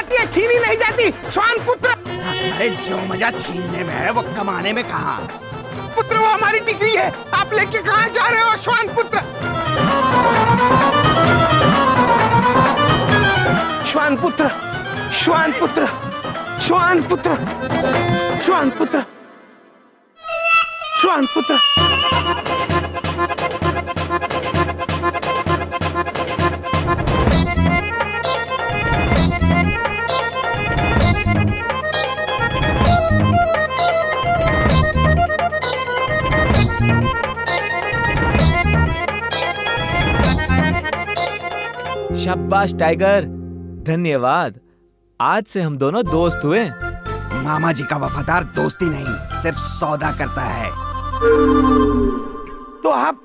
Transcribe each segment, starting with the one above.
जाती है, छीनी नहीं जाती। श्वान पुत्र। अरे जो मजा छीनने में है वो कमाने में कहाँ? पुत्र वो हमारी डिग्री है, आप लेके कहाँ जा रहे हो श्वान पुत्र? श्वान पुत्र, श्वान पुत्र, श्वान पुत्र, श्वान पुत्र, श्वान पुत्र। शाबाश टाइगर, धन्यवाद। आज से हम दोनों दोस्त हुए। मामा जी का वफादार दोस्ती नहीं, सिर्फ सौदा करता है। तो आप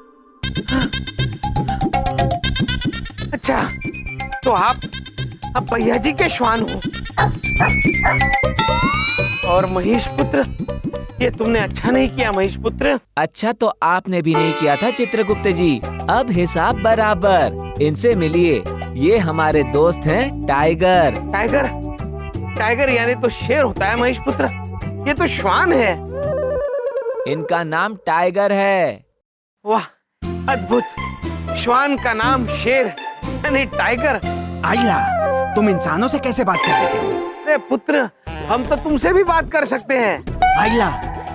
अच्छा, तो आप अब भैया जी के श्वान हो। और महेश पुत्र, ये तुमने अच्छा नहीं किया महेश पुत्र। अच्छा तो आपने भी नहीं किया था चित्रगुप्त जी। अब हिसाब बराबर। इनसे मिलिए, ये हमारे दोस्त हैं टाइगर। टाइगर? टाइगर यानी तो शेर होता है महेश पुत्र, ये तो श्वान है। इनका नाम टाइगर है। वाह अद्भुत, श्वान का नाम शेर यानी टाइगर। आइला, तुम इंसानों से कैसे बात कर लेते हो? अरे पुत्र, हम तो तुमसे भी बात कर सकते हैं। आइला,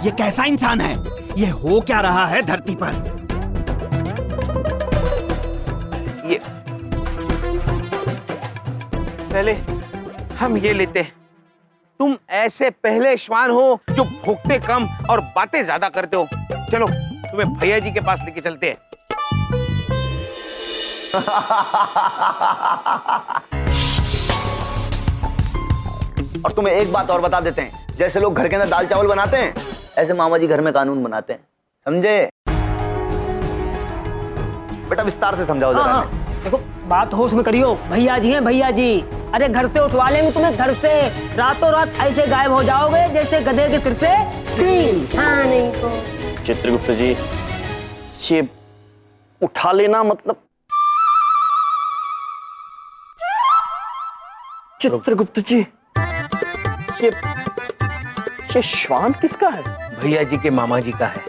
ये कैसा इंसान है? ये हो क्या रहा है धरती पर? ये पहले हम ये लेते हैं, तुम ऐसे पहले श्वान हो जो भोगते कम और बातें ज्यादा करते हो। चलो तुम्हें भैया जी के पास लेके चलते हैं। और तुम्हें एक बात और बता देते हैं, जैसे लोग घर के अंदर दाल चावल बनाते हैं, ऐसे मामा जी घर में कानून बनाते हैं, समझे? बेटा विस्तार से समझाओ जरा। हाँ, देखो बात होश में करियो, भैया जी हैं भैया जी। अरे घर से उठवा लेंगे तुम्हें, घर से रातों रात ऐसे गायब हो जाओगे जैसे गधे के सिर से तीन। हाँ नहीं तो चित्रगुप्त जी, ये उठा लेना मतलब? चित्रगुप्त जी, ये श्वान किसका है? भैया जी के मामा जी का है।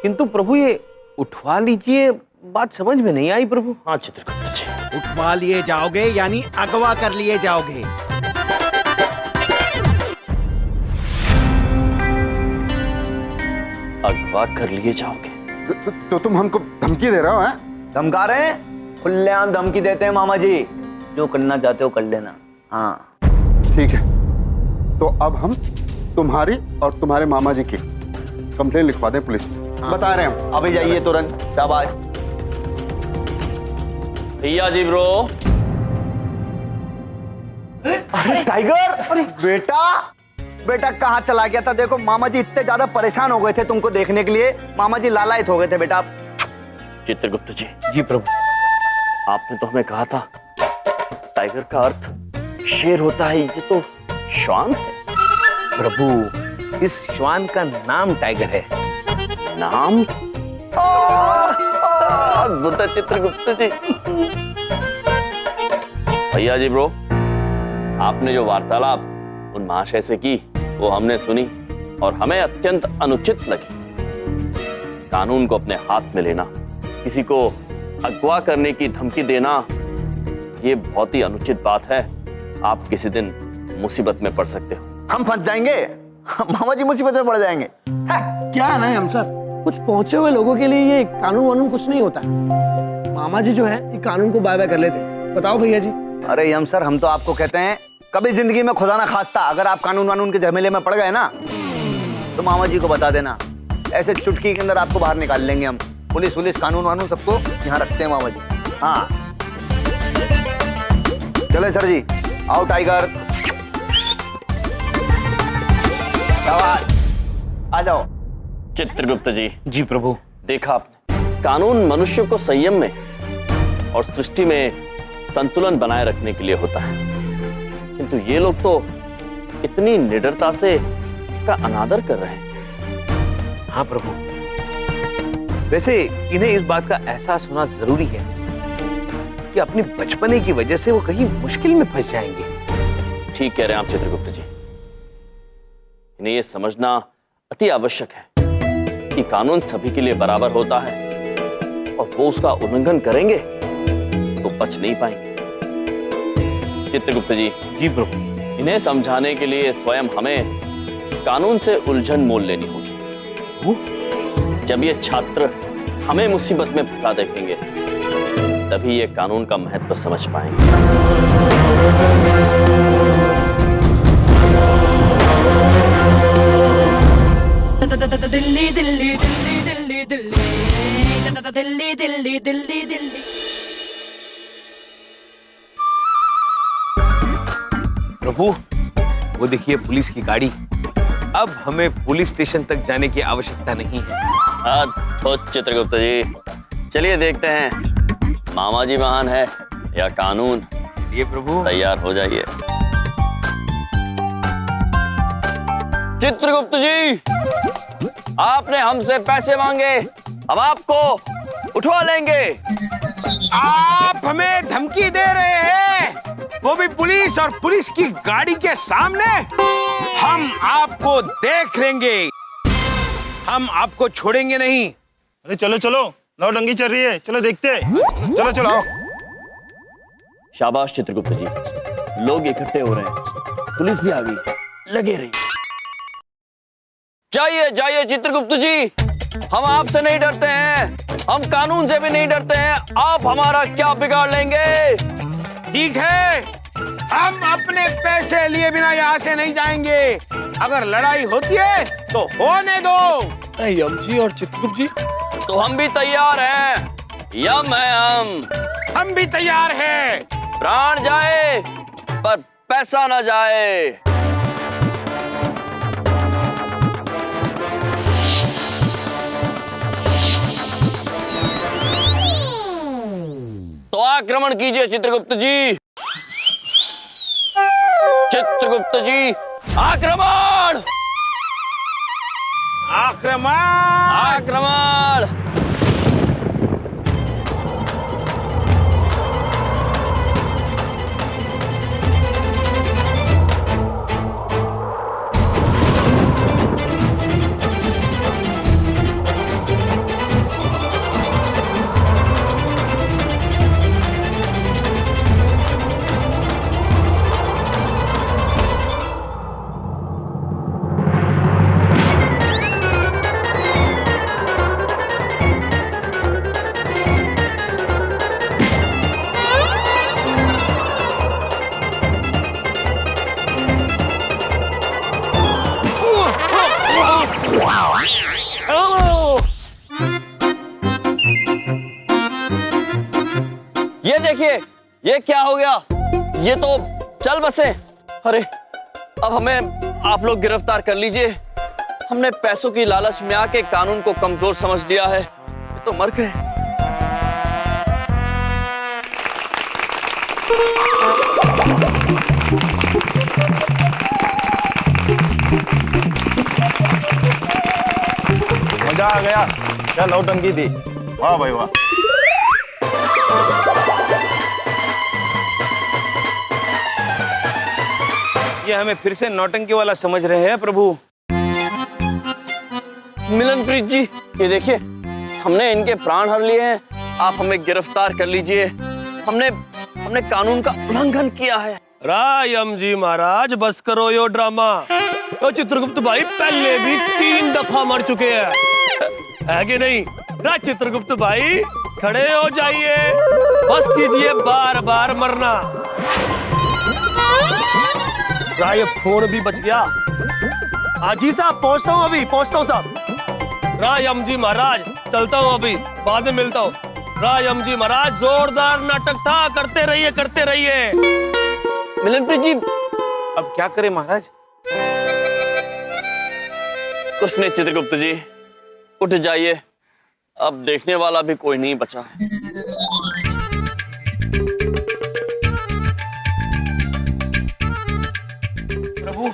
किंतु प्रभु ये उठवा लीजिए, बात समझ में नहीं आई प्रभु। हाँ चित्रगुप्त जी। उठवा लिए जाओगे यानी अगवा कर लिए जाओगे। अगवा कर लिए जाओगे? तो तुम हमको धमकी दे रहे हो? हैं? धमका रहे हैं? खुलेआम धमकी देते हैं मामा जी। जो करना चाहते हो कर लेना। हाँ ठीक है, तो अब हम तुम्हारी और तुम्हारे मामा जी की कंप्लेन लिखवा दें पुलिस में। हाँ। बता रहे हैं हम। अभी जाइए तुरंत। शाबाश। भैया जी ब्रो। अरे टाइगर, अरे बेटा, बेटा कहाँ चला गया था? देखो मामा जी इतने ज्यादा परेशान हो गए थे तुमको देखने के लिए, मामा जी लालायित हो गए थे बेटा। चित्रगुप्त जी। जी प्रभु। आपने तो हमें कहा था टाइगर का अर्थ शेर होता है, ये तो श्वान है। प्रभु, इस श्वान का नाम टाइगर है। नाम? अद्भुत है चित्रगुप्त जी। भैया जी ब्रो, आपने जो वार्तालाप उन महाशय से की वो हमने सुनी और हमें अत्यंत अनुचित लगी। कानून को अपने हाथ में लेना, किसी को अगवा करने की धमकी देना, ये बहुत ही अनुचित बात है। आप किसी दिन मुसीबत में पड़ सकते हो। हम फंस जाएंगे, मामा जी मुसीबत में पड़ जाएंगे। क्या है ना हम सर, कुछ पहुंचे हुए लोगों के लिए ये कानून वानून कुछ नहीं होता। मामा जी जो है ये कानून को बाय बाय कर लेते। बताओ भैया जी। अरे यम सर, हम तो आपको कहते हैं कभी जिंदगी में खुदा ना खास्ता अगर आप कानून वानून के झमेले में पड़ गए ना, तो मामा जी को बता देना, ऐसे चुटकी के अंदर आपको बाहर निकाल लेंगे हम। पुलिस वुलिस कानून वानून सबको यहाँ रखते हैं मामा जी। हाँ चले सर जी, आओ टाइगर, आ जाओ। चित्रगुप्त जी। जी प्रभु। देखा आपने, कानून मनुष्य को संयम में और सृष्टि में संतुलन बनाए रखने के लिए होता है, किंतु ये लोग तो इतनी निडरता से इसका अनादर कर रहे हैं। हाँ प्रभु, वैसे इन्हें इस बात का एहसास होना जरूरी है कि अपनी बचपने की वजह से वो कहीं मुश्किल में फंस जाएंगे। ठीक कह रहे हैं आप चित्रगुप्त जी। इन्हें यह समझना अति आवश्यक है कि कानून सभी के लिए बराबर होता है और वो उसका उल्लंघन करेंगे तो बच नहीं पाएंगे। चित्रगुप्त जी। जी प्रभु। इन्हें समझाने के लिए स्वयं हमें कानून से उलझन मोल लेनी होगी। जब ये छात्र हमें मुसीबत में फंसा देखेंगे तभी ये कानून का महत्व समझ पाएंगे। दिल्ली दिल्ली दिल्ली दिल्ली दिल्ली दिल्ली दिल्ली दिल्ली। प्रभु वो देखिए पुलिस की गाड़ी। अब हमें पुलिस स्टेशन तक जाने की आवश्यकता नहीं है। तो चित्रगुप्त जी चलिए देखते हैं मामा जी महान है या कानून। ये प्रभु तैयार हो जाइए। चित्रगुप्त जी आपने हमसे पैसे मांगे, हम आपको उठवा लेंगे। आप हमें धमकी दे रहे हैं, वो भी पुलिस और पुलिस की गाड़ी के सामने। हम आपको देख लेंगे, हम आपको छोड़ेंगे नहीं। अरे चलो चलो, नौटंकी चल रही है, चलो देखते हैं। चलो चलो आओ। शाबाश चित्रगुप्त जी, लोग इकट्ठे हो रहे हैं, पुलिस भी आ गई, लगे रहिए। जाइए जाइए चित्रगुप्त जी, हम आपसे नहीं डरते हैं, हम कानून से भी नहीं डरते हैं। आप हमारा क्या बिगाड़ लेंगे? ठीक है, हम अपने पैसे लिए बिना यहाँ से नहीं जाएंगे। अगर लड़ाई होती है तो होने दो। यम जी और चित्रगुप्त जी तो हम भी तैयार हैं। यम है हम भी तैयार हैं। प्राण जाए पर पैसा ना जाए। तो आक्रमण कीजिए चित्रगुप्त जी। चित्रगुप्त जी आक्रमण आक्रमण आक्रमण। ये देखिए, ये क्या हो गया? ये तो चल बसे। अरे अब हमें आप लोग गिरफ्तार कर लीजिए। हमने पैसों की लालच में आके कानून को कमजोर समझ लिया है। ये तो मर गए। मजा आ गया, क्या नौटंकी थी। वाह भाई वाह। ये हमें फिर से नौटंकी वाला समझ रहे हैं प्रभु। मिलनप्रीत जी, ये देखिए, हमने इनके प्राण हर लिए हैं। आप हमें गिरफ्तार कर लीजिए। हमने कानून का उल्लंघन किया है। रायम जी महाराज बस करो यो ड्रामा। तो चित्रगुप्त भाई पहले भी 3 दफा मर चुके हैं, है कि नहीं? ना चित्रगुप्त भाई खड़े हो जाइए, बस कीजिए बार बार मरना। राय फोन भी बच गया। हाजी साहब पहुंचता हूँ, अभी पहुंचता हूँ साहब। रायम जी महाराज चलता हूँ, अभी बाद में मिलता हूँ। रायम जी महाराज जोरदार नाटक था, करते रहिए करते रहिए। मिलनप्रीत जी अब क्या करें महाराज? कुछ नहीं चित्रगुप्त जी, उठ जाइए। अब देखने वाला भी कोई नहीं बचा है। प्रभु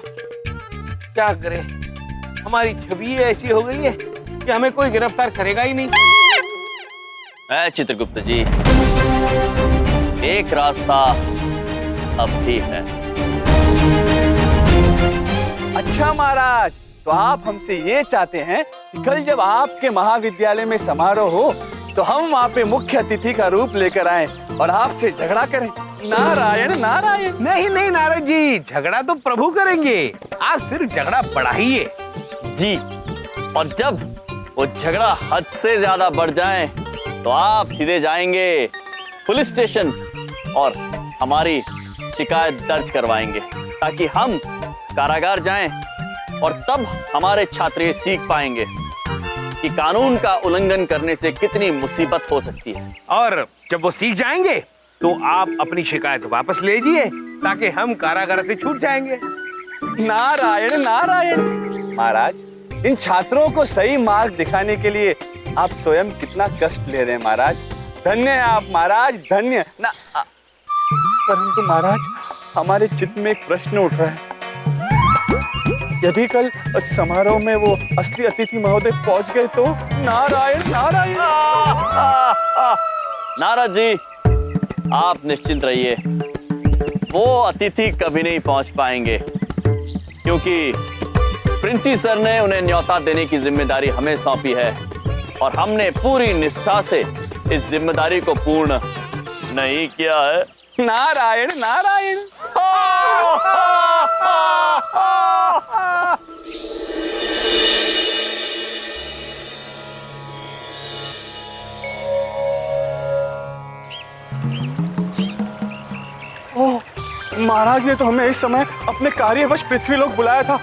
क्या करें, हमारी छवि ऐसी हो गई है कि हमें कोई गिरफ्तार करेगा ही नहीं। ऐ चित्रगुप्त जी, एक रास्ता अब भी है। अच्छा महाराज, तो आप हमसे ये चाहते हैं कि कल जब आपके महाविद्यालय में समारोह हो तो हम वहाँ पे मुख्य अतिथि का रूप लेकर आए और आपसे झगड़ा करें। नारायण नारायण। नहीं नहीं नारद जी, झगड़ा तो प्रभु करेंगे, आप सिर्फ झगड़ा बढ़ाइए। जी, और जब वो झगड़ा हद से ज्यादा बढ़ जाए तो आप सीधे जाएंगे पुलिस स्टेशन और हमारी शिकायत दर्ज करवाएंगे ताकि हम कारागार जाएं और तब हमारे छात्र ये सीख पाएंगे कि कानून का उल्लंघन करने से कितनी मुसीबत हो सकती है। और जब वो सीख जाएंगे तो आप अपनी शिकायत वापस लीजिए ताकि हम कारागार से छूट जाएंगे। नारायण नारायण। महाराज, इन छात्रों को सही मार्ग दिखाने के लिए आप स्वयं कितना कष्ट ले रहे हैं महाराज। धन्य है आप महाराज, धन्य ना। परंतु महाराज, हमारे चित्त में एक प्रश्न उठ रहा है। यदि कल समारोह में वो असली अतिथि महोदय पहुंच गए तो? नारायण नारायण। नारद जी, आप निश्चिंत रहिए, वो अतिथि कभी नहीं पहुंच पाएंगे क्योंकि प्रिंसी सर ने उन्हें न्योता देने की जिम्मेदारी हमें सौंपी है और हमने पूरी निष्ठा से इस जिम्मेदारी को पूर्ण नहीं किया है। नारायण नारायण। महाराज ने तो हमें इस समय अपने कार्यवश पृथ्वीलोक बुलाया था।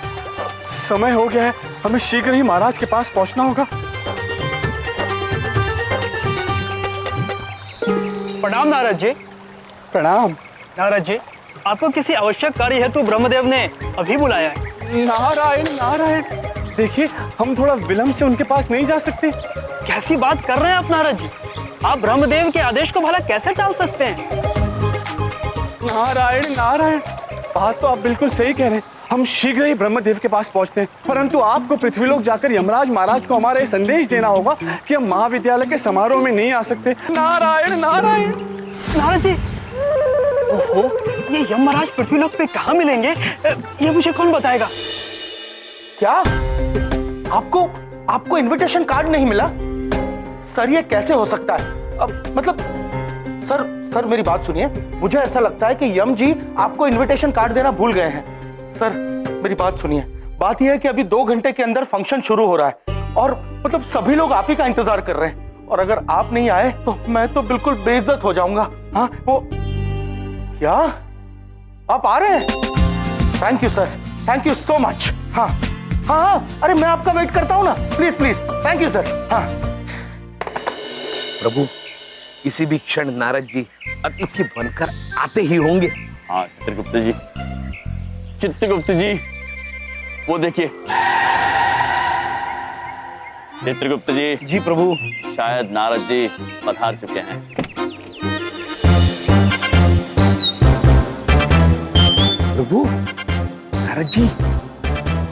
समय हो गया है, हमें शीघ्र ही महाराज के पास पहुंचना होगा। प्रणाम नारद जी। प्रणाम। नारद जी, आपको किसी आवश्यक कार्य हेतु ब्रह्मदेव ने अभी बुलाया है। नारायण नारायण। देखिए, हम थोड़ा विलंब से उनके पास नहीं जा सकते। कैसी बात कर रहे हैं आप नारद जी? आप ब्रह्मदेव के आदेश को भला कैसे टाल सकते हैं? नारायण नारायण। बात तो आप बिल्कुल सही कह रहे हैं। हम शीघ्र ही ब्रह्मदेव के पास पहुंचते हैं, परंतु आपको पृथ्वीलोक जाकर यमराज महाराज को हमारा ये संदेश देना होगा कि हम महाविद्यालय के समारोह में नहीं आ सकते। नारायण नारायण। नारद जी, ओहो, ये यमराज पृथ्वीलोक पे कहाँ मिलेंगे? ये मुझे कौन बताएगा? क्या आपको इनविटेशन कार्ड नहीं मिला? सर, ये कैसे हो सकता है? अब मतलब सर मेरी बात सुनिए, मुझे ऐसा लगता है कि यम जी आपको इनविटेशन कार्ड देना भूल गए हैं। सर मेरी बात सुनिए, बात यह है कि अभी 2 घंटे के अंदर फंक्शन शुरू हो रहा है और मतलब सभी लोग आप ही का इंतजार कर रहे हैं और अगर आप नहीं आए तो मैं तो बिल्कुल बेइज्जत हो जाऊंगा। हाँ, वो क्या आप आ रहे हैं? Thank you sir, thank you so much. हाँ हाँ हाँ, अरे मैं आपका वेट करता हूँ ना, please please. Thank you sir. हाँ प्रभु, किसी भी क्षण नारद जी अतिथि बनकर आते ही होंगे। हाँ चित्रगुप्त जी, चित्रगुप्त जी, वो देखिए। चित्रगुप्त जी। जी प्रभु। शायद नारद जी पधार चुके हैं। प्रभु, नारद जी।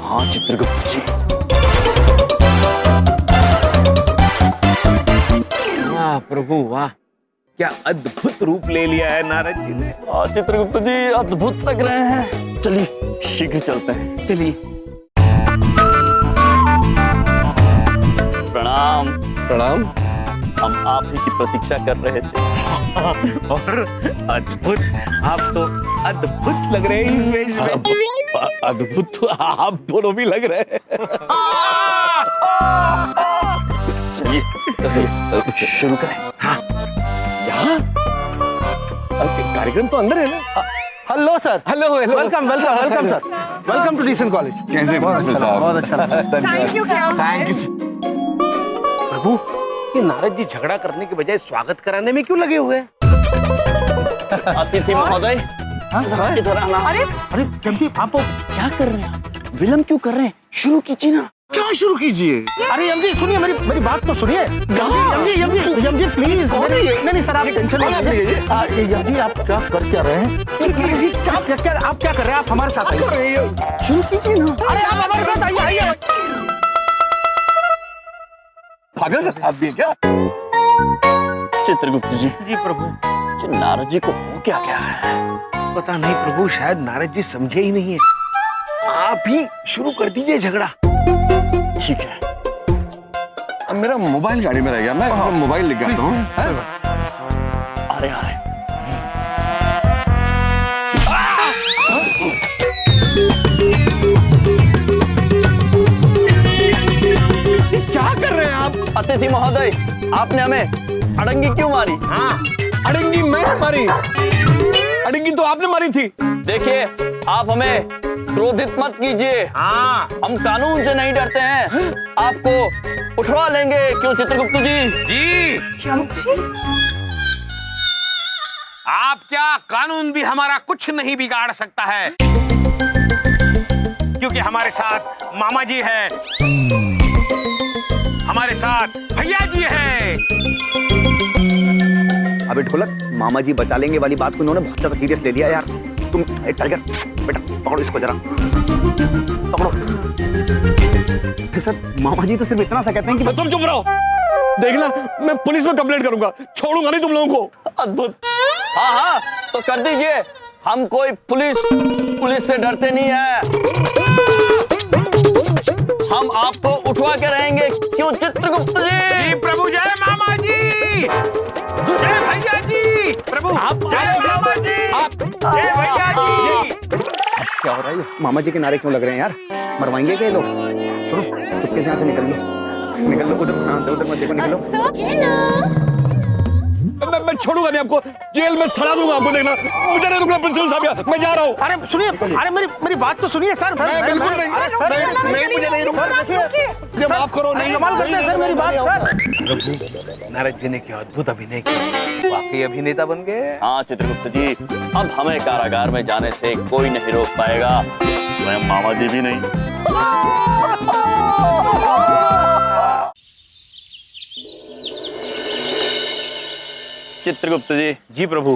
हाँ चित्रगुप्त जी। वाह प्रभु वाह, क्या अद्भुत रूप ले लिया है नारद जी ने। चित्रगुप्त जी अद्भुत लग रहे हैं। चलिए शीघ्र चलते हैं। चलिए। प्रणाम। प्रणाम। हम आप ही की प्रतीक्षा कर रहे थे। और अद्भुत, आप तो अद्भुत लग रहे हैं इस वेश में। अद्भुत तो आप दोनों भी लग रहे हैं। चलिए शुरू करें। हाँ। यहाँ कार्यक्रम तो अंदर है ना? Hello sir. Hello hello. Welcome welcome welcome sir. Welcome to decent college. कैसे प्रिंसिपल साहब? बहुत अच्छा लगा। Thank you. प्रभु, ये नारद जी झगड़ा करने के बजाय स्वागत कराने में क्यों लगे हुए हैं? अतिथि महोदय, किधर आना? अरे जम्पी, आप क्या कर रहे हैं? विलम्ब क्यों कर रहे हैं? शुरू कीजिए ना। क्या शुरू कीजिए? अरे यम जी सुनिए, मेरी बात तो सुनिए। यम जी प्लीज। नहीं सर, आप टेंशन नहीं लीजिए। यम जी, आप क्या कर क्या रहे हैं? आप क्या कर रहे हैं? आप हमारे साथ आइए। शुरू कीजिए ना। अरे आप हमारे साथ आइए। पागल आप भी क्या? चित्रगुप्त जी। जी प्रभु। नारद जी को हो क्या गया है? पता नहीं प्रभु, शायद नारद जी समझे ही नहीं है। आप ही शुरू कर दीजिए झगड़ा। ठीक है। अब मेरा मोबाइल गाड़ी में रह गया, मैं मोबाइल लेके आता हूँ। आ रहे। क्या कर रहे हैं आप? अतिथि महोदय, आपने हमें अड़ंगी क्यों मारी? हाँ, अड़ंगी मैंने मारी? अड़ंगी तो आपने मारी थी। देखिए, आप हमें क्रोधित मत कीजिए। हाँ, हम कानून से नहीं डरते हैं। आपको उठवा लेंगे, क्यों चित्रगुप्त जी? जी आप क्या, कानून भी हमारा कुछ नहीं बिगाड़ सकता है, क्योंकि हमारे साथ मामा जी है, हमारे साथ भैया जी है। अबे ढोलक, मामा जी बचा लेंगे वाली बात को इन्होंने बहुत ज्यादा सीरियस ले लिया यार। तुम टाइगर बेटा पकड़ो इसको जरा, पकड़ो। सर मामा जी तो सिर्फ इतना सा कहते हैं कि तुम चुप रहो। देखना, मैं पुलिस में कंप्लेंट करूंगा, छोड़ूंगा नहीं तुम लोगों को। अद्भुत। हाँ, तो कर दीजिए। हम कोई पुलिस से डरते नहीं है। हम आपको उठवा के रहेंगे, क्यों चित्रगुप्त जी? जी प्रभु, जय मामा जी, जय भैया जी। प्रभु आप, जय मामा जी, जय भैया जी। क्या हो रहा है? मामा जी के नारे क्यों लग रहे हैं यार? मरवाएंगे क्या ये लोग? सुनो, चुपके से यहाँ से निकल लो, उधर मत देखो, निकलो। मैं छोड़ूंगा नहीं आपको, जेल में सड़ा दूंगा आपको। देखना, मुझे नहीं रुकना प्रिंसिपल साहब, मैं जा रहा हूँ। अरे सुनिए, अरे मेरी बात तो सुनिए सर। मैं बिल्कुल नहीं, मुझे नहीं रुकना। जब आप करो नहीं, सर मेरी बात सर। नारद जी ने क्या अद्भुत अभिनय किया, वाकई अभिनेता बन गए। हाँ चित्रगुप्त जी, अब हमें कारागार में जाने से कोई नहीं रोक पाएगा, स्वयं मामा जी भी नहीं। चित्रगुप्त जी। जी प्रभु।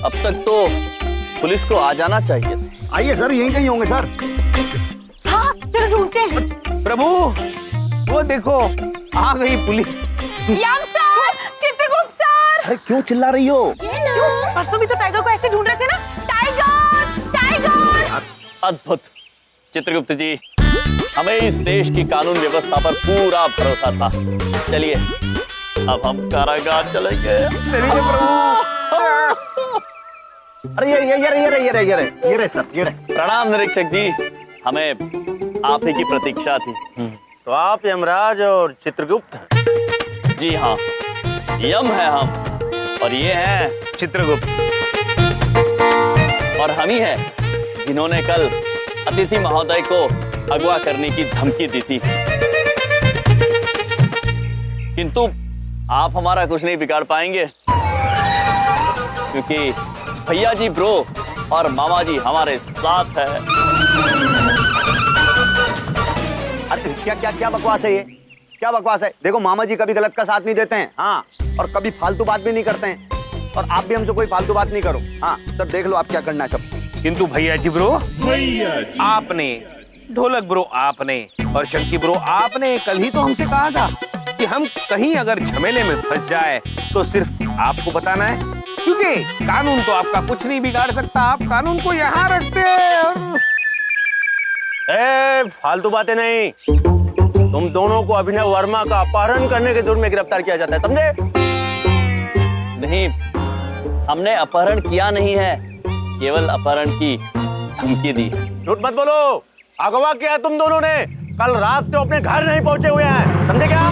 अब तक तो पुलिस को आ जाना चाहिए। आइए सर, यहीं कहीं होंगे सर। हाँ, चलो ढूंढते हैं। प्रभु वो देखो, आ गई पुलिस। यम सर, चित्रगुप्त सर। अरे क्यों चिल्ला रही हो? परसों भी तो टाइगर को ऐसे ढूंढ रहे थे ना। Tiger, tiger. अद्भुत। चित्रगुप्त जी, हमें इस देश की कानून व्यवस्था पर पूरा भरोसा था। चलिए, अब हम कारागार चलेंगे। चलिए प्रभु। अरे ये रहे सर, ये रहे। प्रणाम निरीक्षक जी, हमें आप ही की प्रतीक्षा थी। तो आप यमराज और चित्रगुप्त? जी हाँ, यम है हम, और ये है चित्रगुप्त। और हम ही हैं जिन्होंने कल अतिथि महोदय को अगवा करने की धमकी दी थी। किंतु आप हमारा कुछ नहीं बिगाड़ पाएंगे, क्योंकि भैया जी ब्रो और मामा जी हमारे साथ है। अरे क्या बकवास है ये? क्या बकवास है? देखो मामा जी कभी गलत का साथ नहीं देते हैं, हाँ, और कभी फालतू बात भी नहीं करते हैं, और आप भी हमसे कोई फालतू बात नहीं करो। हाँ सब देख लो आप क्या करना है सब। किंतु भैया जी ब्रो, आपने, ढोलक ब्रो आपने, और शक्ति ब्रो आपने कल ही तो हमसे कहा था कि हम कहीं अगर झमेले में फंस जाए तो सिर्फ आपको बताना है, क्योंकि कानून तो आपका कुछ नहीं बिगाड़ सकता। आप कानून को यहाँ रखते हैं और... फालतू बातें नहीं। तुम दोनों को अभिनव वर्मा का अपहरण करने के जुर्म में गिरफ्तार किया जाता है, समझे? नहीं, हमने अपहरण किया नहीं है, केवल अपहरण की धमकी दी। झूठ मत बोलो, अगवा किया है तुम दोनों ने। कल रात से अपने घर नहीं पहुंचे हुए हैं, समझे क्या?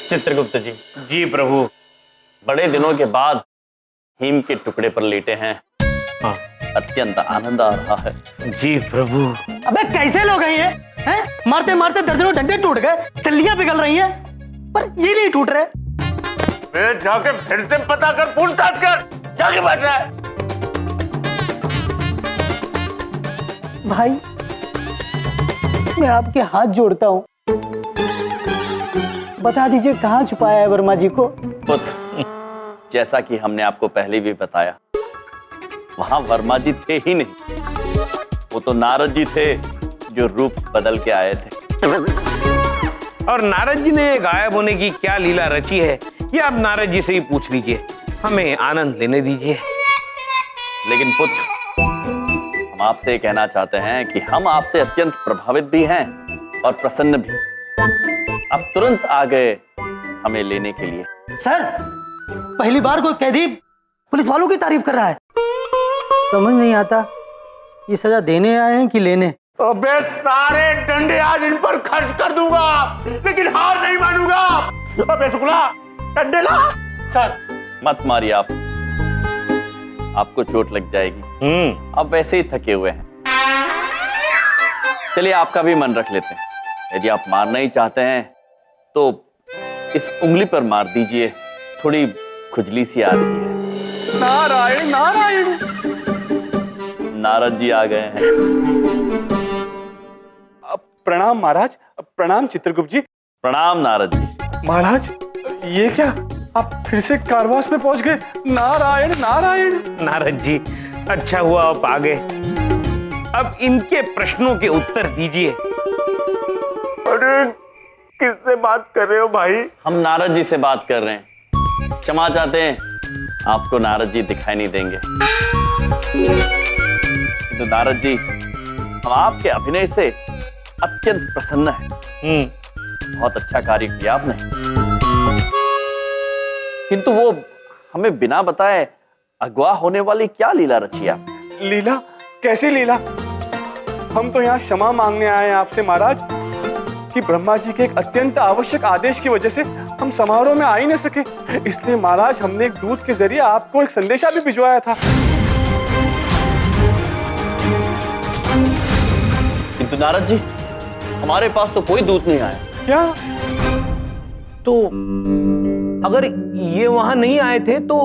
चित्रगुप्त जी। जी प्रभु। बड़े दिनों के बाद हिम के टुकड़े पर लेटे हैं। हाँ। अत्यंत आनंद आ रहा है। जी प्रभु। अबे कैसे लोग हैं ये? हैं? मारते मारते दर्जनों डंडे टूट गए, चल्लियां पिघल रही हैं, पर ये नहीं टूट रहे। जाके फिर से पता कर, पूछताछ कर, जाके बैठ रहा है। भाई मैं आपके हाथ जोड़ता हूँ, बता दीजिए कहाँ छुपाया है वर्मा जी को? पुत्र, जैसा कि हमने आपको पहले भी बताया, वहां वर्मा जी थे ही नहीं। वो तो नारद जी थे जो रूप बदल के आए थे। और नारद जी ने गायब होने की क्या लीला रची है, ये आप नारद जी से ही पूछ लीजिए, हमें आनंद लेने दीजिए। लेकिन पुत्र, हम आपसे कहना चाहते हैं कि हम आपसे अत्यंत प्रभावित भी हैं और प्रसन्न भी। अब तुरंत आ गए हमें लेने के लिए। सर, पहली बार कोई कैदी पुलिस वालों की तारीफ कर रहा है। समझ नहीं आता, ये सजा देने आए हैं कि लेने? अबे सारे डंडे आज इन पर खर्च कर दूंगा, लेकिन हार नहीं मानूंगा। अबे शुक्ला, डंडे ला। सर, मत मारिए आप, आपको चोट लग जाएगी। आप वैसे ही थके हुए हैं। चलिए आपका भी मन रख लेते हैं। यदि आप मारना ही चाहते हैं तो इस उंगली पर मार दीजिए, थोड़ी खुजली सी आ रही है। नारायण नारायण। नारद जी आ गए हैं। प्रणाम महाराज। प्रणाम चित्रगुप्त जी। प्रणाम नारद जी। महाराज, ये क्या, आप फिर से कारवास में पहुंच गए? नारायण नारायण। नारद जी, अच्छा हुआ आप आ गए। अब इनके प्रश्नों के उत्तर दीजिए। अरे किससे बात कर रहे हो भाई? हम नारद जी से बात कर रहे हैं। क्षमा चाहते हैं, आपको नारद जी दिखाई नहीं देंगे। तो नारद जी, हम आपके अभिनय से अत्यंत प्रसन्न हैं। बहुत अच्छा कार्य किया आपने, किंतु वो हमें बिना बताए अगवा होने वाली क्या लीला रची आप? लीला? कैसी लीला? हम तो यहाँ क्षमा मांगने आए हैं आपसे महाराज कि ब्रह्मा जी के एक अत्यंत आवश्यक आदेश की वजह से हम समारोह में आ ही न सके। इसलिए महाराज, हमने एक दूत के जरिए आपको एक संदेशा भी भिजवाया था। किंतु नारद जी, हमारे पास तो कोई दूत नहीं आया। क्या? तो अगर ये वहां नहीं आए थे तो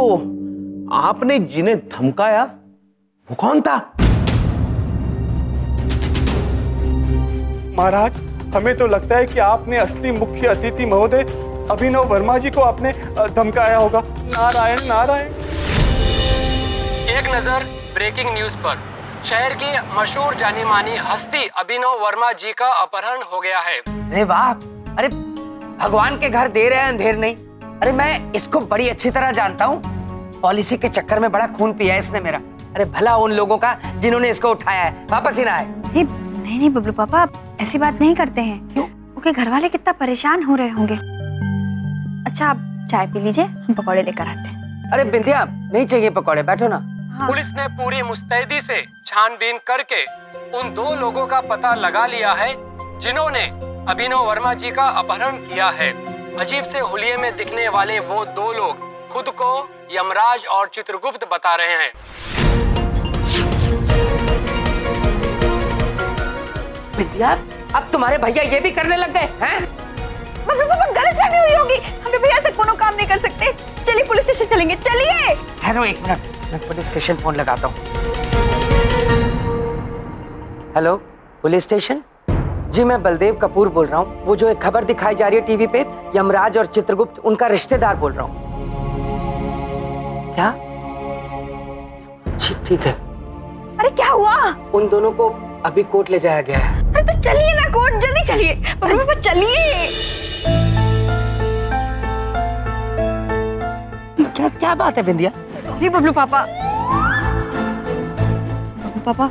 आपने जिन्हें धमकाया वो कौन था? महाराज, हमें तो लगता है कि आपने असली मुख्य अतिथि महोदय अभिनव वर्मा जी को आपने धमकाया होगा। नारायण नारायण। एक नजर ब्रेकिंग न्यूज पर। शहर की मशहूर जानी मानी हस्ती अभिनव वर्मा जी का अपहरण हो गया है। अरे वाह, अरे भगवान के घर देर है अंधेर नहीं। अरे मैं इसको बड़ी अच्छी तरह जानता हूँ। पॉलिसी के चक्कर में बड़ा खून पिया है इसने मेरा। अरे भला उन लोगों का जिन्होंने इसको उठाया है, वापस ही ना आए। नहीं नहीं बबलू पापा, आप ऐसी बात नहीं करते हैं। क्यों? उनके घर वाले कितना परेशान हो रहे होंगे। अच्छा, आप चाय पी लीजिए, हम पकौड़े लेकर आते हैं। अरे बिंदिया, नहीं चाहिए पकौड़े, बैठो ना। पुलिस ने पूरी मुस्तैदी से छानबीन करके उन दो लोगों का पता लगा लिया है जिन्होंने अभिनव वर्मा जी का अपहरण किया है। अजीब से हुलिये में दिखने वाले वो दो लोग खुद को यमराज और चित्रगुप्त बता रहे हैं। बिंदिया, अब तुम्हारे भैया ये भी करने लग गए हैं? गलतफहमी हुई होगी, हम भैया से कोनो काम नहीं कर सकते। चलिए पुलिस स्टेशन चलेंगे, चलिए। ठहरो एक मिनट, मैं पुलिस स्टेशन फोन लगाता हूँ। Hello, police station? जी, मैं बलदेव कपूर बोल रहा हूँ। वो जो एक खबर दिखाई जा रही है टीवी पे, यमराज और चित्रगुप्त, उनका रिश्तेदार बोल रहा हूँ। क्या? ठीक है। अरे क्या हुआ? उन दोनों को अभी कोर्ट ले जाया गया है। अरे तो चलिए ना कोर्ट, जल्दी चलिए। पापा चलिए। क्या बात है बिंदिया? सॉरी बबलू पापा। बबलू पापा,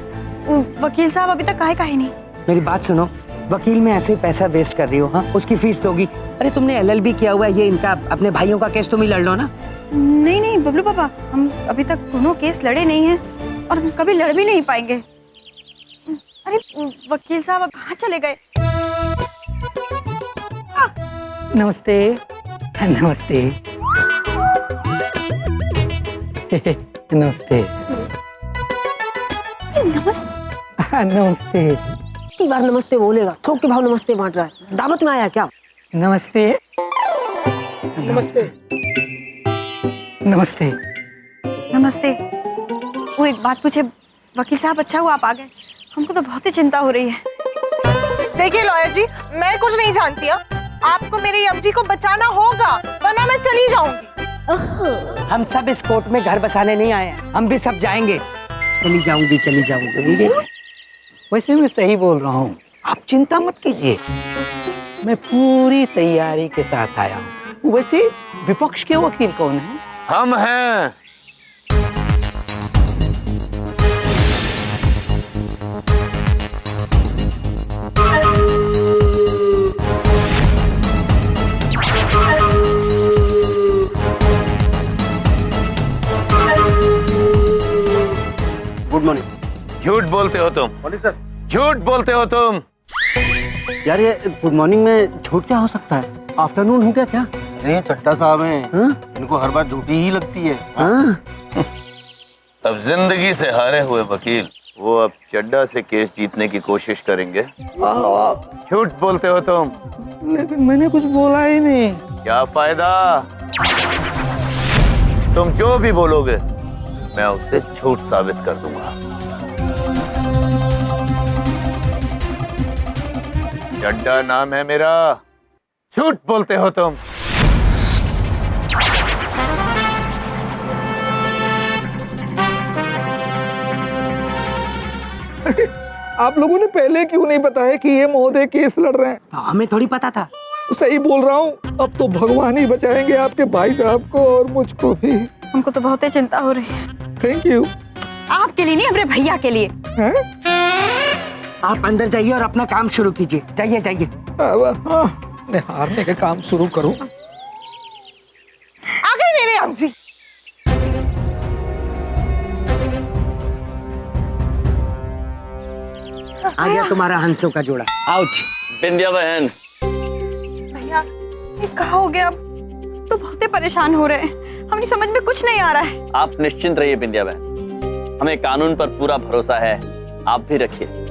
वकील साहब अभी तक काहे नहीं। मेरी बात सुनो, वकील में ऐसे ही पैसा वेस्ट कर रही हो? हाँ, उसकी फीस दोगी? अरे तुमने LLB किया हुआ है, ये इनका अपने भाइयों का केस तुम ही लड़ लो ना। नहीं नहीं बबलू पापा, हम अभी तक दोनों केस लड़े नहीं हैं और हम कभी लड़ भी नहीं पाएंगे। अरे वकील साहब अब कहाँ चले गए? नमस्ते। नमस्ते। नमस्ते। नमस्ते। कितनी बार नमस्ते बोलेगा? थोक के भाव नमस्ते बांट रहा है। दावत में आया क्या? नमस्ते। नमस्ते। नमस्ते। नमस्ते। वो एक बात पूछे वकील साहब, अच्छा हुआ आप आ गए, हमको तो बहुत ही चिंता हो रही है। देखिए लॉयर जी, मैं कुछ नहीं जानती। आपको मेरे यम जी को बचाना होगा, वरना मैं चली जाऊंगी। हम सब इस कोर्ट में घर बसाने नहीं आए हैं, हम भी सब जाएंगे। चली जाऊंगी। वैसे मैं सही बोल रहा हूँ, आप चिंता मत कीजिए, मैं पूरी तैयारी के साथ आया हूँ। वैसे विपक्ष के वकील कौन है? हम हैं। Good morning. झूठ बोलते हो तुम। Morning sir. झूठ बोलते हो तुम। यार ये गुड मॉर्निंग में झूठ क्या हो सकता है? आफ्टरनून हो गया क्या? नहीं, चड्डा साहब हैं। इनको हर बार झूठी ही लगती है। अब जिंदगी से हारे हुए वकील वो अब चड्डा से केस जीतने की कोशिश करेंगे। झूठ बोलते हो तुम। लेकिन मैंने कुछ बोला ही नहीं। क्या फायदा? तुम जो भी बोलोगे मैं उसे झूठ साबित कर दूंगा। चड्डा नाम है मेरा। झूठ बोलते हो तुम। आप लोगों ने पहले क्यों नहीं बताया कि ये महोदय केस लड़ रहे हैं? तो हमें थोड़ी पता था। सही बोल रहा हूँ, अब तो भगवान ही बचाएंगे आपके भाई साहब को और मुझको भी। हमको तो बहुत ही चिंता हो रही है। Thank you. आपके लिए नहीं, अपने भैया के लिए। आप अंदर जाइए और अपना काम शुरू कीजिए। जाइए जाइए। मैं हारने के काम शुरू करूं। आ गए मेरे अमजी। आ गया तुम्हारा हंसों का जोड़ा। आओ जी। बिंदिया बहन। भैया ये कहा हो गया? अब तो बहुत ही परेशान हो रहे हैं, हमारी समझ में कुछ नहीं आ रहा है। आप निश्चिंत रहिए बिंदिया बहन, हमें कानून पर पूरा भरोसा है, आप भी रखिए।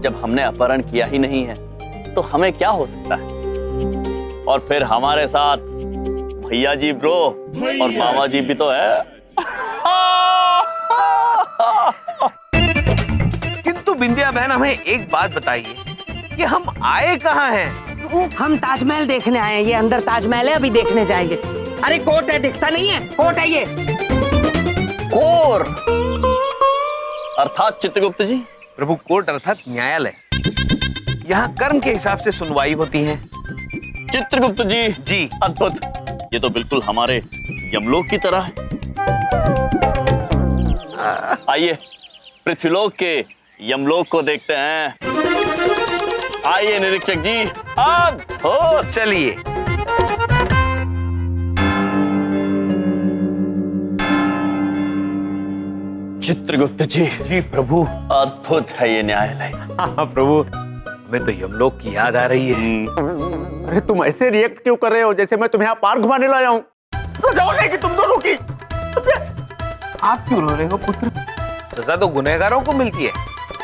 जब हमने अपहरण किया ही नहीं है तो हमें क्या हो सकता है? और फिर हमारे साथ भैया जी ब्रो और मामा जी भी तो है। किंतु बिंदिया बहन हमें एक बात बताइए कि हम आए कहाँ हैं? हम ताजमहल देखने आए हैं। ये अंदर ताजमहल है, अभी देखने जाएंगे। अरे कोर्ट है, दिखता नहीं है? कोर्ट है ये। कोर्ट अर्थात चित्रगुप्त जी? प्रभु, कोर्ट अर्थात न्यायालय। यहाँ कर्म के हिसाब से सुनवाई होती है। चित्रगुप्त जी। जी। अद्भुत, ये तो बिल्कुल हमारे यमलोक की तरह है। आइए पृथ्वीलोक के यमलोक को देखते हैं। आइए निरीक्षक जी। अब हो चलिए। चित्रगुप्त जी। जी प्रभु। अद्भुत है ये न्यायालय। हाँ प्रभु, हमें तो यमलोक की याद आ रही है। अरे तुम ऐसे रिएक्ट क्यों कर रहे हो जैसे मैं तुम्हें यहाँ पार्क घुमाने लाया हूँ? सजा लेगी तुम दोनों की। आप क्यों रो रहे हो पुत्र? सजा तो गुनहगारों को मिलती है,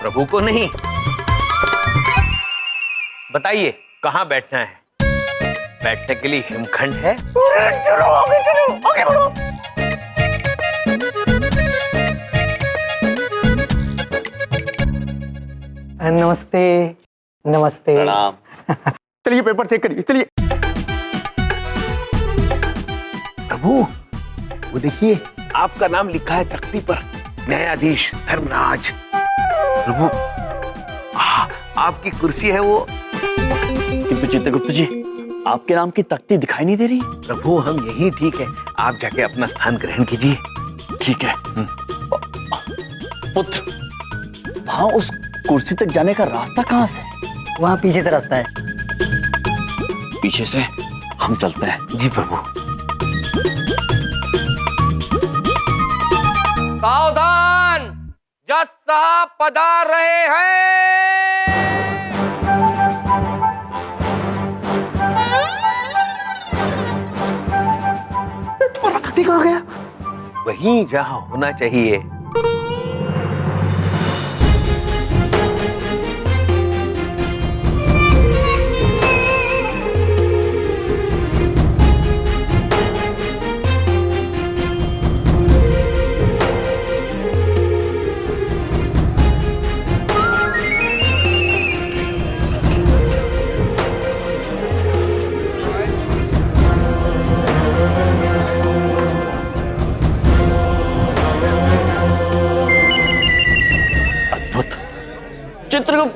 प्रभु को नहीं। बताइए कहाँ बैठना है? बैठने के लिए हिमखंड है। चलो आगे बढ़ो। नमस्ते। नमस्ते। प्रणाम। चलिए पेपर चेक करिए, चलिए। प्रभु वो देखिए, आपका नाम लिखा है तख्ती पर, न्यायाधीश धर्मराज। प्रभु आपकी कुर्सी है वो। किंतु चित्रगुप्त जी, आपके नाम की तख्ती दिखाई नहीं दे रही। प्रभु हम यही ठीक है, आप जाके अपना स्थान ग्रहण कीजिए। ठीक है। पुत्र, वहां उस कुर्सी तक जाने का रास्ता कहाँ से? वहाँ पीछे से रास्ता है। पीछे से हम चलते हैं। जी प्रभु। सावधान, जज साहब पधार रहे हैं। तुम्हारा साथी कहाँ गया? वहीं जहाँ होना चाहिए।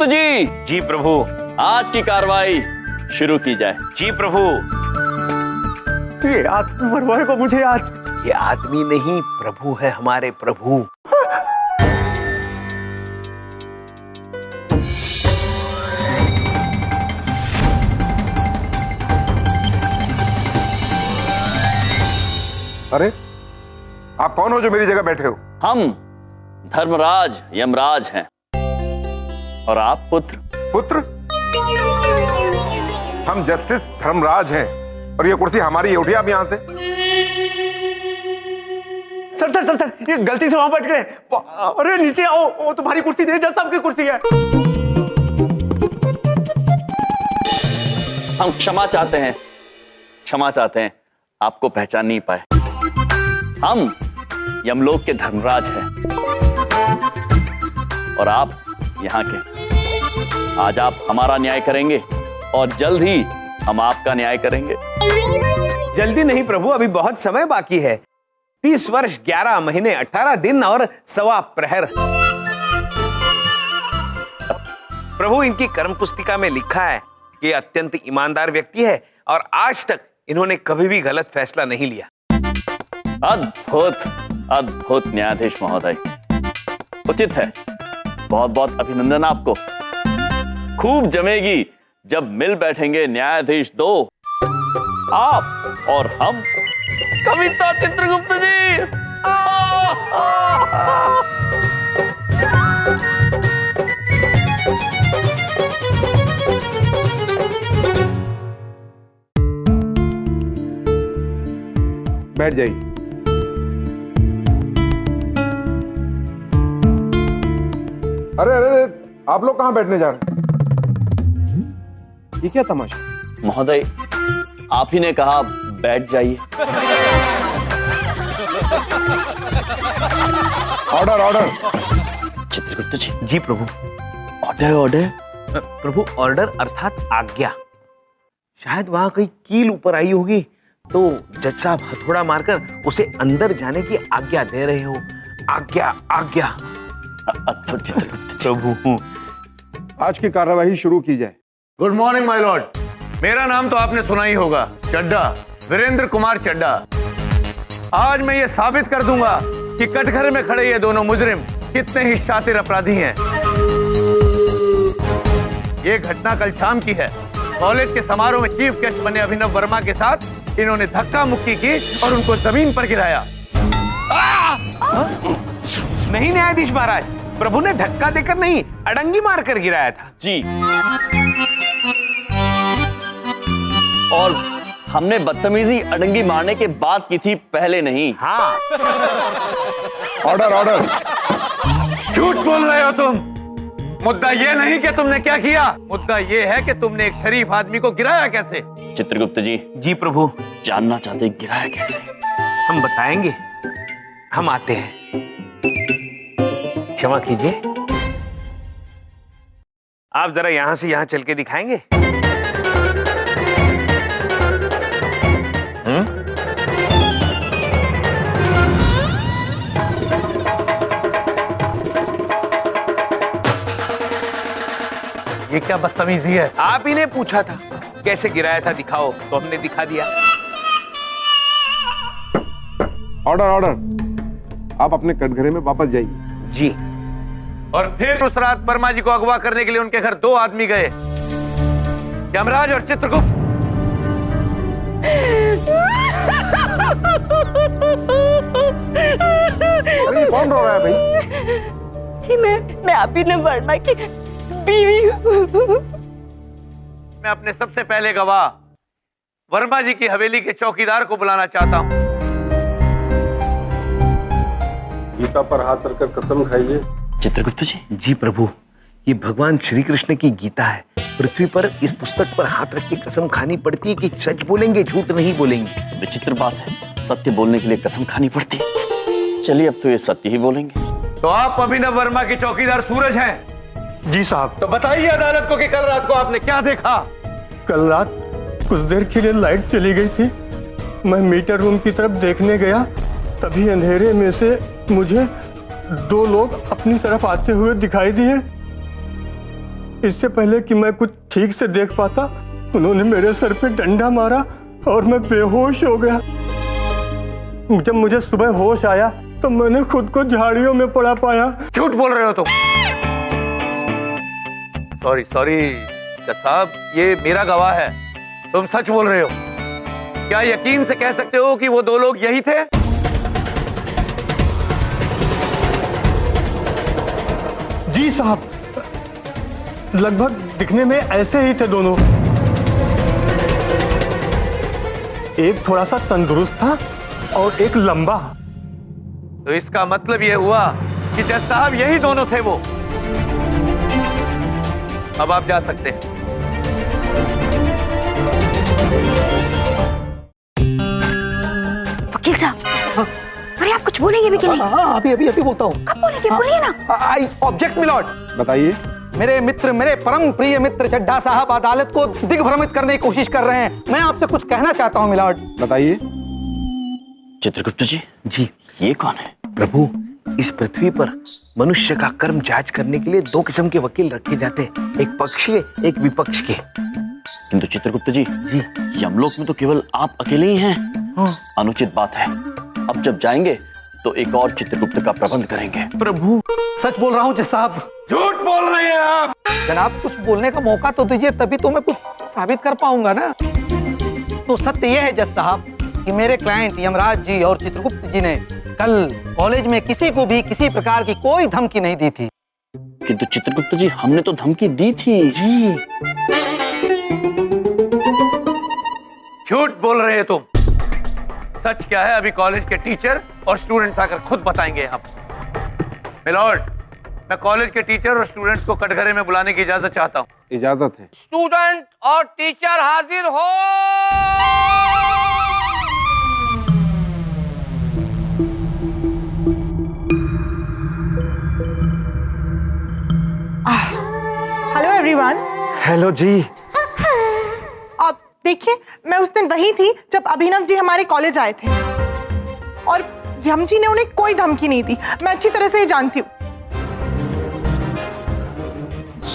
चित्रगुप्त जी। जी प्रभु। आज की कार्रवाई शुरू की जाए। जी प्रभु। ये आदमी मरवाएगा मुझे आज। ये आदमी नहीं, प्रभु है हमारे प्रभु। अरे आप कौन हो जो मेरी जगह बैठे हो? हम धर्मराज यमराज हैं और आप पुत्र। पुत्र? हम जस्टिस धर्मराज हैं और ये कुर्सी हमारी है। उठिए आप यहां से। सर सर सर सर, ये गलती से वहां बैठ गए। अरे नीचे आओ, वो तुम्हारी कुर्सी नहीं, जज साहब की कुर्सी है। हम क्षमा चाहते हैं, क्षमा चाहते हैं, आपको पहचान नहीं पाए। हम यमलोक के धर्मराज हैं और आप यहाँ के। आज आप हमारा न्याय करेंगे और जल्द ही हम आपका न्याय करेंगे। जल्दी नहीं प्रभु, अभी बहुत समय बाकी है। 30 वर्ष 11 महीने 18 दिन और 1.25 प्रहर। प्रभु, इनकी कर्म पुस्तिका में लिखा है कि ये अत्यंत ईमानदार व्यक्ति है और आज तक इन्होंने कभी भी गलत फैसला नहीं लिया। अद्भुत अद्भुत न्यायाधीश महोदय, उचित है। बहुत बहुत अभिनंदन आपको। खूब जमेगी जब मिल बैठेंगे न्यायाधीश 2, आप और हम। कविता चित्रगुप्त जी। बैठ जाइए। अरे अरे अरे, आप लोग कहां बैठने जा रहे हैं? ये क्या तमाशा? महोदय, आप ही ने कहा बैठ जाइए। Order order. चित्रगुप्त जी। जी प्रभु। Order order. प्रभु, ऑर्डर अर्थात आज्ञा। शायद वहां कहीं कील ऊपर आई होगी तो जज साहब हथौड़ा मारकर उसे अंदर जाने की आज्ञा दे रहे हो। आज्ञा आज्ञा। अद्भुत चित्रगुप्त प्रभु। आज की कार्यवाही शुरू की जाए। Good morning my Lord. मेरा नाम तो आपने सुना ही होगा, चड्डा, वीरेंद्र कुमार चड्डा। आज मैं ये साबित कर दूंगा कि कटघरे में खड़े ये दोनों मुजरिम कितने ही शातिर अपराधी हैं। ये घटना कल शाम की है। कॉलेज के समारोह में चीफ गेस्ट बने अभिनव वर्मा के साथ इन्होंने धक्का मुक्की की और उनको जमीन पर गिराया। नहीं न्यायाधीश महाराज, प्रभु ने धक्का देकर नहीं, अड़ंगी मारकर गिराया था। जी। और हमने बदतमीजी अड़ंगी मारने के बाद की थी, पहले नहीं। हाँ। Order order. झूठ बोल रहे हो तुम। मुद्दा ये नहीं कि तुमने क्या किया, मुद्दा ये है कि तुमने एक शरीफ आदमी को गिराया कैसे। चित्रगुप्त जी। जी प्रभु। जानना चाहते गिराया कैसे? हम बताएंगे, हम आते हैं। क्षमा कीजिए, आप जरा यहां से यहां चल के दिखाएंगे। ये क्या बदतमीजी है? आप ही ने पूछा था कैसे गिराया था, दिखाओ, तो हमने दिखा दिया। Order order. आप अपने कटघरे में वापस जाइए। जी। और फिर उस रात वर्मा जी को अगवा करने के लिए उनके घर 2 आदमी गए, यमराज और चित्रगुप्त। अरे कौन रो रहा है भाई? जी मैं अभिनव वर्मा की बीवी हूँ। मैं अपने सबसे पहले गवाह वर्मा जी की हवेली के चौकीदार को बुलाना चाहता हूँ। गीता पर हाथ रखकर कसम खाइए। चित्रगुप्त जी। जी प्रभु, ये भगवान श्री कृष्ण की गीता है। पृथ्वी पर इस पुस्तक पर हाथ रख के कसम खानी पड़ती है कि सच बोलेंगे, झूठ नहीं बोलेंगे। विचित्र बात है, सत्य बोलने के लिए कसम खानी पड़ती है। चलिए अब तो ये सत्य ही बोलेंगे। तो आप अभिनव वर्मा के चौकीदार सूरज हैं? जी साहब। तो बताइए अदालत को कि कल रात को आपने क्या देखा। कल रात कुछ देर के लिए लाइट चली गई थी। मैं मीटर रूम की तरफ देखने गया, तभी अंधेरे में से मुझे 2 लोग अपनी तरफ आते हुए दिखाई दिए। इससे पहले कि मैं कुछ ठीक से देख पाता, उन्होंने मेरे सर पे डंडा मारा और मैं बेहोश हो गया। जब मुझे सुबह होश आया तो मैंने खुद को झाड़ियों में पड़ा पाया। झूठ बोल रहे हो तुम। सॉरी जज साहब, ये मेरा गवाह है, तुम सच बोल रहे हो। क्या यकीन से कह सकते हो कि वो दो लोग यही थे? जी साहब, लगभग दिखने में ऐसे ही थे दोनों। एक थोड़ा सा तंदुरुस्त था और एक लंबा। तो इसका मतलब ये हुआ कि जज साहब यही दोनों थे वो। अब आप जा सकते हैं। वकील साहब, अरे आप कुछ बोलेंगे भी कि नहीं? हाँ, अभी बोलता हूँ। कब बोलेंगे? बोलिए ना। I object milord. बताइए। मेरे मित्र, मेरे परम प्रिय मित्र चड्ढा साहब अदालत को दिग्भ्रमित करने की कोशिश कर रहे हैं। मैं आपसे कुछ कहना चाहता हूँ मिलॉर्ड। बताइए। चित्रगुप्त जी, ये कौन है? प्रभु, इस पृथ्वी पर मनुष्य का कर्म जांच करने के लिए दो किस्म के वकील रखे जाते हैं, एक पक्षीय एक विपक्ष के। किंतु चित्रगुप्त जी, यमलोक में तो केवल आप अकेले ही हैं। अनुचित बात है। अब जब जाएंगे तो एक और चित्रगुप्त का प्रबंध करेंगे। प्रभु, सच बोल रहा हूँ जज साहब। झूठ बोल रहे हैं आप। जनाब, कुछ बोलने का मौका तो दीजिए, तभी तो मैं कुछ साबित कर पाऊंगा ना। तो सत्य यह है जज साहब कि मेरे क्लाइंट यमराज जी और चित्रगुप्त जी ने कल कॉलेज में किसी को भी किसी प्रकार की कोई धमकी नहीं दी थी। किंतु चित्रगुप्त जी, हमने तो धमकी दी थी। जी। झूठ बोल रहे हैं तुम। सच क्या है अभी कॉलेज के टीचर और स्टूडेंट्स आकर खुद बताएंगे। यहाँ मिलॉर्ड, मैं कॉलेज के टीचर और स्टूडेंट्स को कटघरे में बुलाने की इजाजत चाहता हूँ। इजाजत है। स्टूडेंट और टीचर हाजिर हो। Hello everyone. हेलो जी। अब देखिए, मैं उस दिन वही थी जब अभिनव जी हमारे कॉलेज आए थे और यम जी ने उन्हें कोई धमकी नहीं दी। मैं अच्छी तरह से ये जानती हूँ।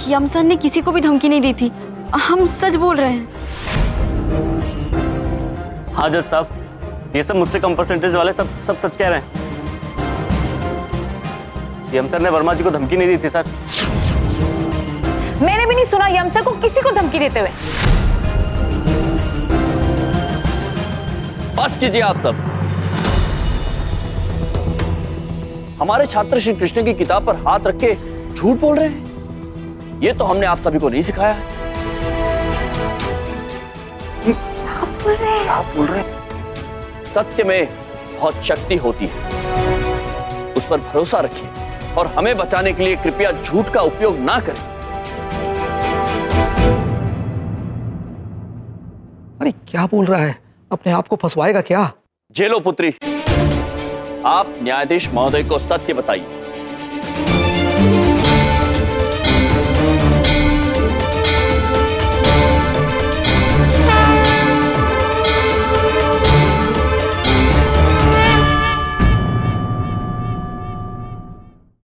यम सर ने किसी को भी धमकी नहीं दी थी, हम सच बोल रहे हैं। हाँ जज साहब, ये सब मुझसे कम परसेंटेज वाले सब सच कह रहे हैं। यम सर ने वर्मा जी को धमकी नहीं दी थी सर। मैंने भी नहीं सुना यम सर को किसी को धमकी देते हुए। बस कीजिए आप सब। हमारे छात्र श्री कृष्ण की किताब पर हाथ रख के झूठ बोल रहे हैं। ये तो हमने आप सभी को नहीं सिखाया है। क्या बोल रहे? सत्य में बहुत शक्ति होती है, उस पर भरोसा रखिए और हमें बचाने के लिए कृपया झूठ का उपयोग ना करें। अरे क्या बोल रहा है? अपने आप को फंसवाएगा क्या? जेलो पुत्री, आप न्यायाधीश महोदय को सत्य बताइए।